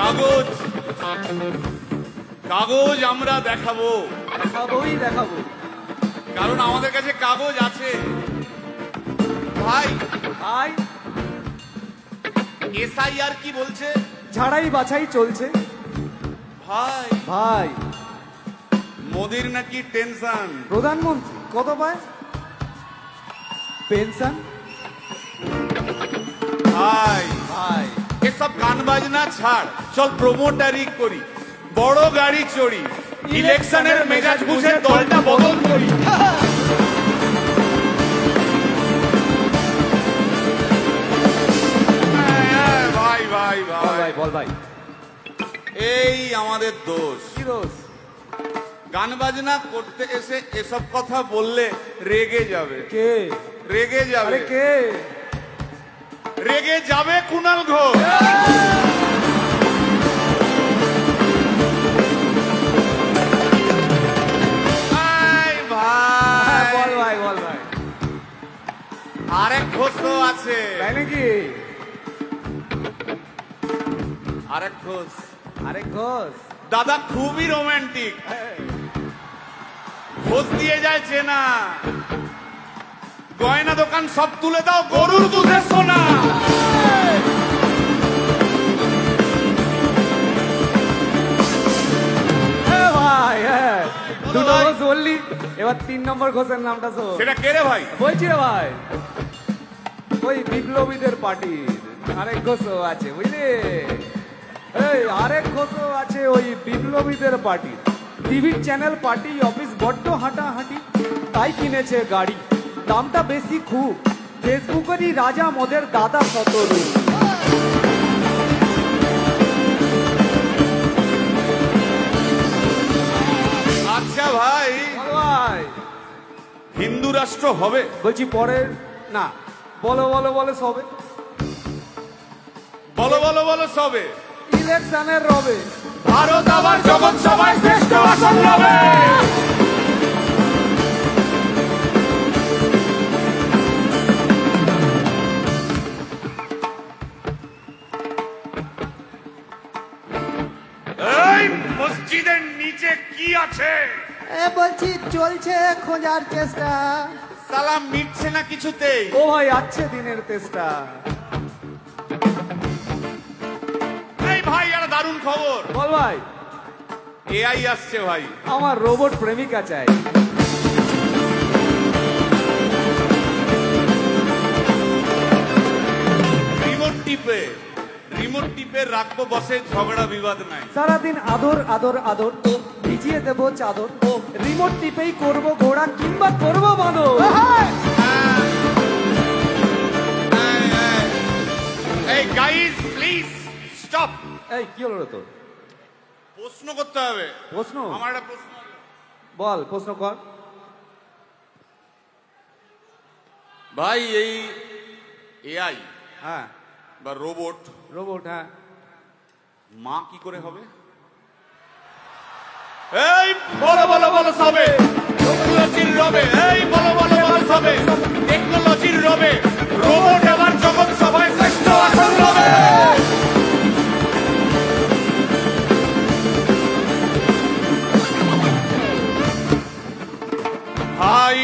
কাগজ কাগজ আমরা দেখাবো, দেখাবো, কারণ আমাদের কাছে কাগজ আছে। ভাই ভাই এসআইআর কি বলছে? ঝাড়াই বাছাই চলছে। ভাই ভাই মোদির নাকি টেনশন। প্রধানমন্ত্রী কত পায় পেনশন? ভাই ভাই এসব গান বাজনা ছাড়, চল প্রমোটারি করি, বড় গাড়ি চড়ি, ইলেকশনের মেজাজ বুঝে দলটা বদল করি। ভাই ভাই ভাই বল ভাই, এই আমাদের দোষ। কি দোষ? গান বাজনা করতে এসে এসব কথা বললে রেগে যাবে। কে রেগে যাবে? কে রেগে যাবে? কুণাল ঘোষ। বল ভাই, বল ভাই। আরেক ঘোষ তো আছে। তাই নাকি? আরেক ঘোষ, আরেক ঘোষ দাদা খুবই রোমান্টিক, ঘোষ দিয়ে যায় চেনা, গয়না দোকান সব তুলে দাও, গরুর দুধের সোনা। ভাই দুটো ঘোষ বললি, এবার 3 নম্বর ঘোষের নামটা শোন। সেটা কে রে ভাই? বলছি রে ভাই, ওই বিপ্লবীদের পার্টির আরেক ঘোষও আছে, বুঝলি? এই আরেক ঘোষও আছে ওই বিপ্লবীদের পার্টি। টিভির চ্যানেল, পার্টি অফিস বড্ড হাঁটাহাঁটি, তাই কিনেছে গাড়ি, দামটা বেশি খুব, ফেসবুকেরই রাজা মদের দাদা শতরু। আচ্ছা ভাই, ভাই হিন্দু রাষ্ট্র হবে? বলছি পরে না, বলো বলো বলো সবে, বলো বলো বলো সবে, ইলেকশনের রবে ভারত আবার জগৎ সভায় শ্রেষ্ঠ আসন রবে। এই মসজিদের নিচে কি আছে? বলছি চলছে খোঁজার চেষ্টা। সালাম মিটছে না কিছুতেই। ও ভাই আছে দিনের চেষ্টা। এই ভাই একটা দারুণ খবর। বল ভাই। এআই আসছে ভাই। আমার রোবট প্রেমিকা চাই। রিমোট টিপে রাখবো বসে, ঝগড়া বিবাদ নাই। সারাদিন আদর আদর আদর, ভিজিয়ে দেবো চাদর, রিমোট টিপেই করবো ঘোড়া কিংবা করবো বাঁদর। এই গাইস প্লিজ স্টপ। এই কি হলো তোর? প্রশ্ন করতে হবে। প্রশ্ন? আমার একটা প্রশ্ন। বল প্রশ্ন কর ভাই। এই এআই হ্যাঁ বা রোবট, রোবট হ্যাঁ, মা কি করে হবে? এই বলো বলো বলো সবে, টেকনোলজির রবে। এই বলো বলো বলো সবে, টেকনোলজির রবে, রোবট আবার জগৎ সভায় শ্রেষ্ঠ আসন রবে। ভাই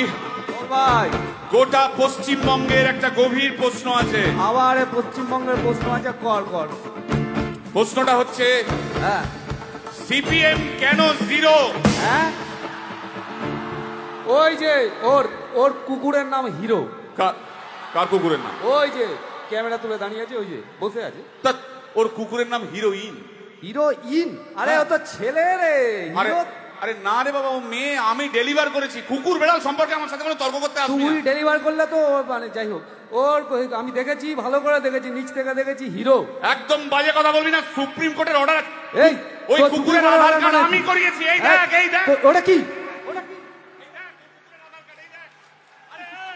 ভাই গোটা পশ্চিমবঙ্গের একটা গভীর প্রশ্ন আছে। আবার পশ্চিমবঙ্গের প্রশ্ন আছে, কর কর। প্রশ্নটা হচ্ছে, হ্যাঁ সিপিএম কেন জিরো? হ্যাঁ ওই যে ওর ওর কুকুরের নাম হিরো। কার কুকুরের নাম? ওই যে ক্যামেরা তুলে দাঁড়িয়ে আছে, ওই যে বসে আছে। ওর কুকুরের নাম হিরোইন। হিরোইন? আরে ও তো ছেলে রে। হিরো? আরে না রে বাবা, ও মেয়ে। আমি ডেলিভার করেছি। কুকুর বেড়াল সম্পর্কে আমার সাথে কোনো তর্ক করতে আসবি না। তুই ডেলিভার করলে তো মানে যাই হোক, ওর আমি দেখেছি, ভালো করে দেখেছি, নিচ থেকে দেখেছি, হিরো। একদম বাজে কথা বলবি না, সুপ্রিম কোর্টের অর্ডার। এই ওই কুকুরের আধার কার্ড আমি করিয়েছি। এই দেখ, এই দেখ। ওটা কি?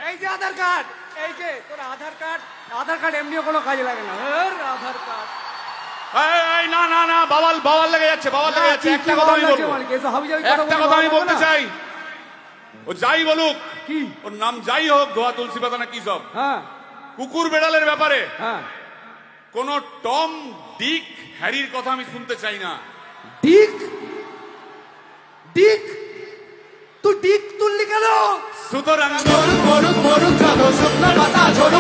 এই যে আধার কার্ড, এই যে তোর আধার কার্ড। আধার কার্ড এমনিও কোনো কাজে লাগে না। আধার কার্ড। এই না না না, বাবাল বাবাল লেগে যাচ্ছে, বাবাল লেগে যাচ্ছে। একটা কথা আমি বলবো, একটা কথা আমি বলতে চাই। ও যাই বলুক, কি ওর নাম যাই হোক, ধোয়া তুলসী পাতা না কি সব, হ্যাঁ, কুকুর বেড়ালের ব্যাপারে হ্যাঁ, কোন টম ডিক হ্যারির কথা আমি শুনতে চাই না। ডিক ডিক তুই ডিক তুললি কেন? সুতরাং মরুক মরুক মরুক চলো শুকনো পাতা ঝরুক